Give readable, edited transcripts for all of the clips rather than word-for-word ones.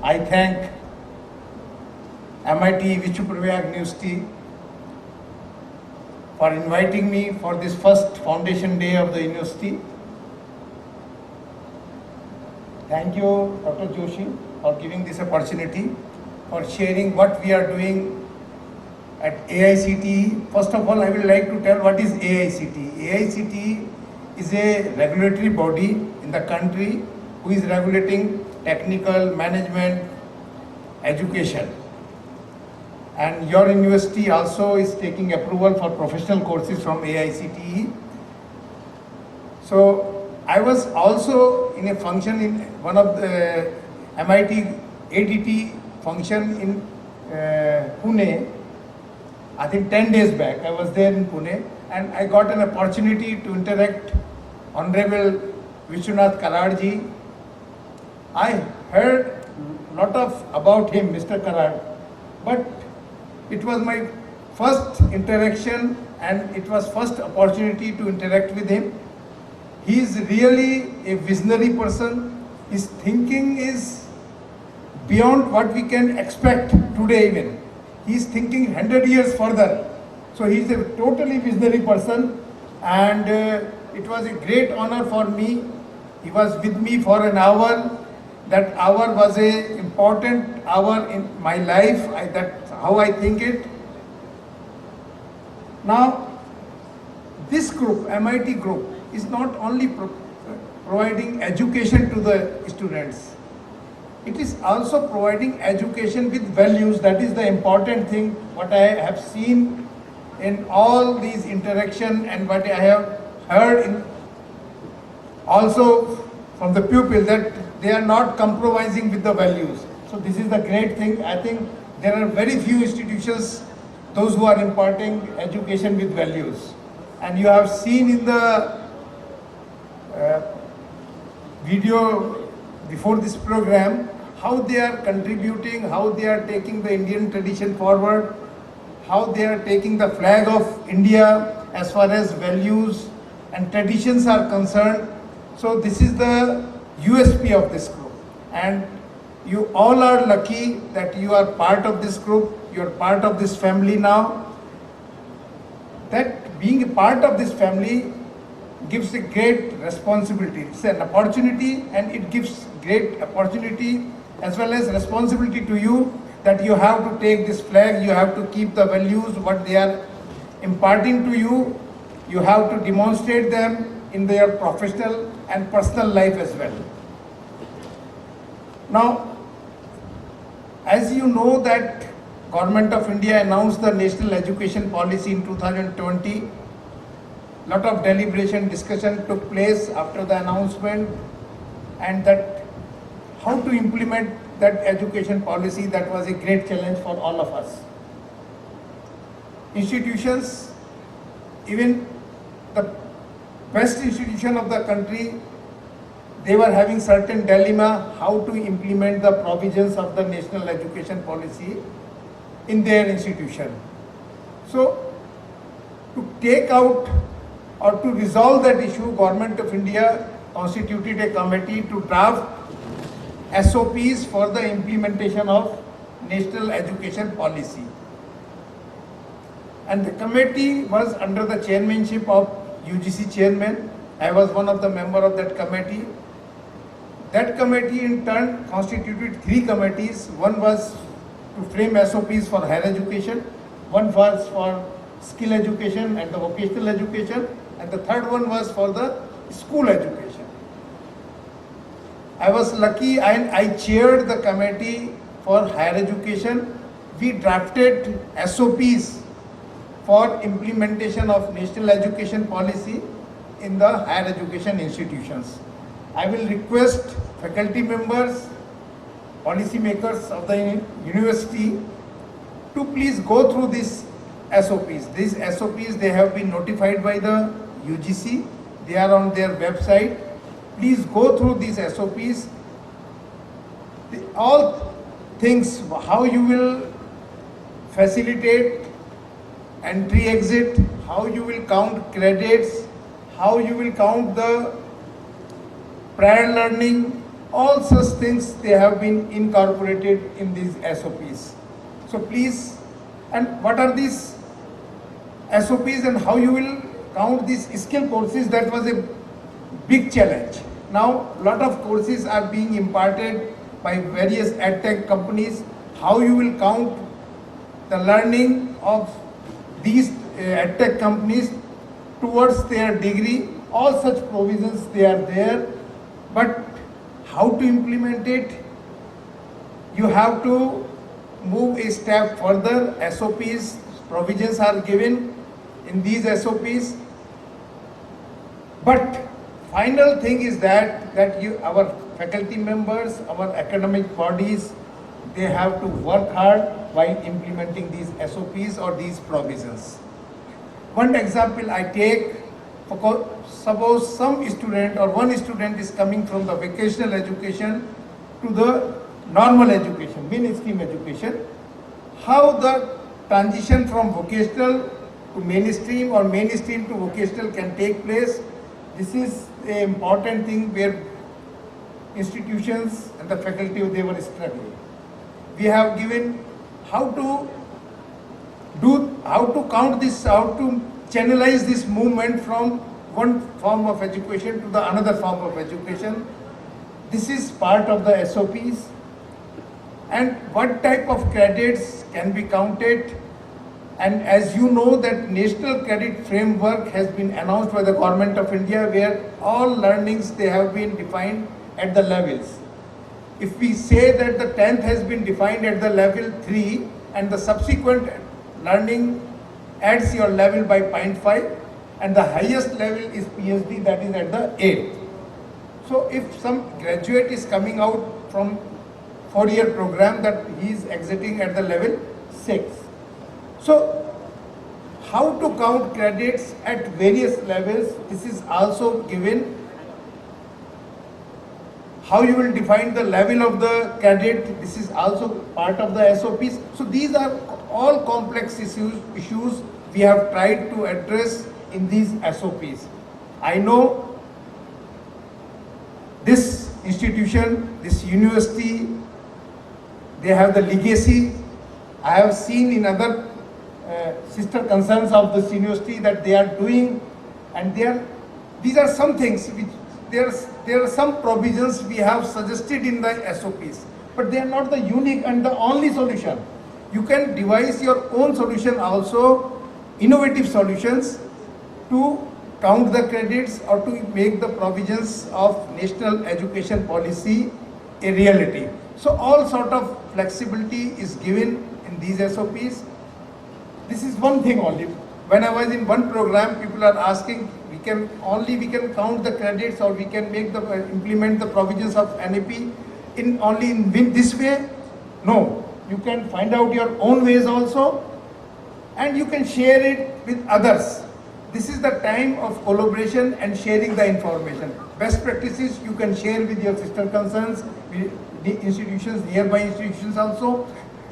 I thank MITVPU University for inviting me for this first Foundation Day of the university. Thank you, Dr. Joshi, for giving this opportunity, for sharing what we are doing at AICTE. First of all, I would like to tell what is AICTE. AICTE is a regulatory body in the country who is regulating technical, management, education. And your university also is taking approval for professional courses from AICTE. So I was also in a function in one of the MIT ADT function in Pune. I think 10 days back, I was there in Pune, and I got an opportunity to interact Honorable Vishwanath Kararji. I heard a lot about him, Mr. Karad, but it was my first interaction and it was first opportunity to interact with him. He is really a visionary person. His thinking is beyond what we can expect today even. He is thinking 100 years further. So he is a totally visionary person, and it was a great honor for me. He was with me for an hour. That hour was an important hour in my life. That's how I think it. Now, this group, MIT group, is not only providing education to the students. It is also providing education with values. That is the important thing, what I have seen in all these interactions and what I have heard in also from the pupils, that they are not compromising with the values. So this is the great thing. I think there are very few institutions, those who are imparting education with values. And you have seen in the video before this program, how they are contributing, how they are taking the Indian tradition forward, how they are taking the flag of India as far as values and traditions are concerned. So this is the USP of this group. And you all are lucky that you are part of this group, you are part of this family now. That being a part of this family gives a great responsibility. It's an opportunity, and it gives great opportunity as well as responsibility to you, that you have to take this flag, you have to keep the values, what they are imparting to you, you have to demonstrate them in their professional and personal life as well. Now, as you know that Government of India announced the National Education Policy in 2020. Lot of deliberation, discussion took place after the announcement, and that how to implement that education policy, that was a great challenge for all of us. Institutions, even the best institution of the country, they were having certain dilemma how to implement the provisions of the National Education Policy in their institution. So, to take out or to resolve that issue, Government of India constituted a committee to draft SOPs for the implementation of National Education Policy. And the committee was under the chairmanship of UGC chairman. I was one of the members of that committee. That committee in turn constituted 3 committees. One was to frame SOPs for higher education, one was for skill education and the vocational education, and the third one was for the school education. I was lucky and I chaired the committee for higher education. We drafted SOPs for implementation of National Education Policy in the higher education institutions. I will request faculty members, policy makers of the university to please go through these SOPs. These SOPs, they have been notified by the UGC. They are on their website. Please go through these SOPs. All things, how you will facilitate entry, exit, how you will count credits, how you will count the prior learning, all such things they have been incorporated in these SOPs. So please, and what are these SOPs and how you will count these skill courses? That was a big challenge. Now, lot of courses are being imparted by various edtech companies. How you will count the learning of these edtech companies towards their degree? All such provisions they are there, but how to implement it? You have to move a step further. SOPs, provisions are given in these SOPs. But final thing is that our faculty members, our academic bodies, they have to work hard while implementing these SOPs or these provisions. One example I take, suppose some student or one student is coming from the vocational education to the normal education, mainstream education. How the transition from vocational to mainstream or mainstream to vocational can take place? This is an important thing where institutions and the faculty, they were struggling. We have given how to count this, how to channelize this movement from one form of education to the another form of education. This is part of the SOPs. And what type of credits can be counted? And as you know, that National Credit Framework has been announced by the Government of India, where all learnings, they have been defined at the levels. If we say that the 10th has been defined at the level 3 and the subsequent learning adds your level by 0.5 and the highest level is PhD, that is at the 8th. So if some graduate is coming out from 4-year program, that he is exiting at the level 6. So how to count credits at various levels, this is also given. How you will define the level of the credit, this is also part of the SOPs. So these are all complex issues we have tried to address in these SOPs. I know this institution, this university, they have the legacy. I have seen in other sister concerns of this university that they are doing, and these are some things which there are some provisions we have suggested in the SOPs, but they are not the unique and the only solution. You can devise your own solution also, innovative solutions to count the credits or to make the provisions of national education policy a reality. So all sort of flexibility is given in these SOPs. This is one thing only. When I was in one program, people are asking, we can count the credits or we can implement the provisions of NAP only in this way? No, you can find out your own ways also, and you can share it with others. This is the time of collaboration and sharing the information. Best practices you can share with your sister concerns, with the institutions, nearby institutions also.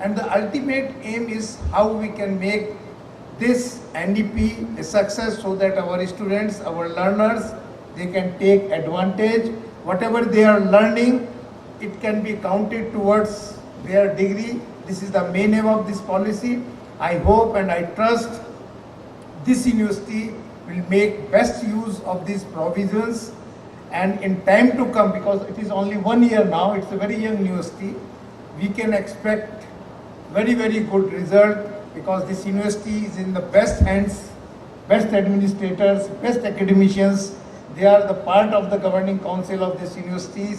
And the ultimate aim is how we can make this NDP a success so that our students, our learners, they can take advantage. Whatever they are learning, it can be counted towards their degree. This is the main aim of this policy. I hope and I trust this university will make best use of these provisions, and in time to come, because it is only 1 year now, it's a very young university, we can expect very, very good result, because this university is in the best hands, best administrators, best academicians. They are the part of the governing council of this university.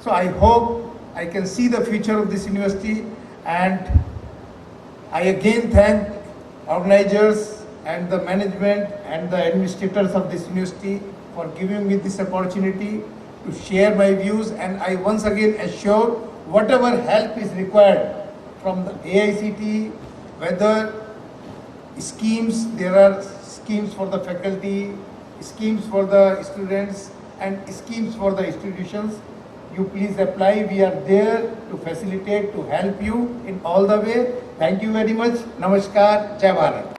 So I hope I can see the future of this university, and I again thank organizers and the management and the administrators of this university for giving me this opportunity to share my views. And I once again assure whatever help is required from the AICTE, whether schemes, there are schemes for the faculty, schemes for the students, and schemes for the institutions. You please apply. We are there to facilitate, to help you in all the way. Thank you very much. Namaskar. Jai Bharat.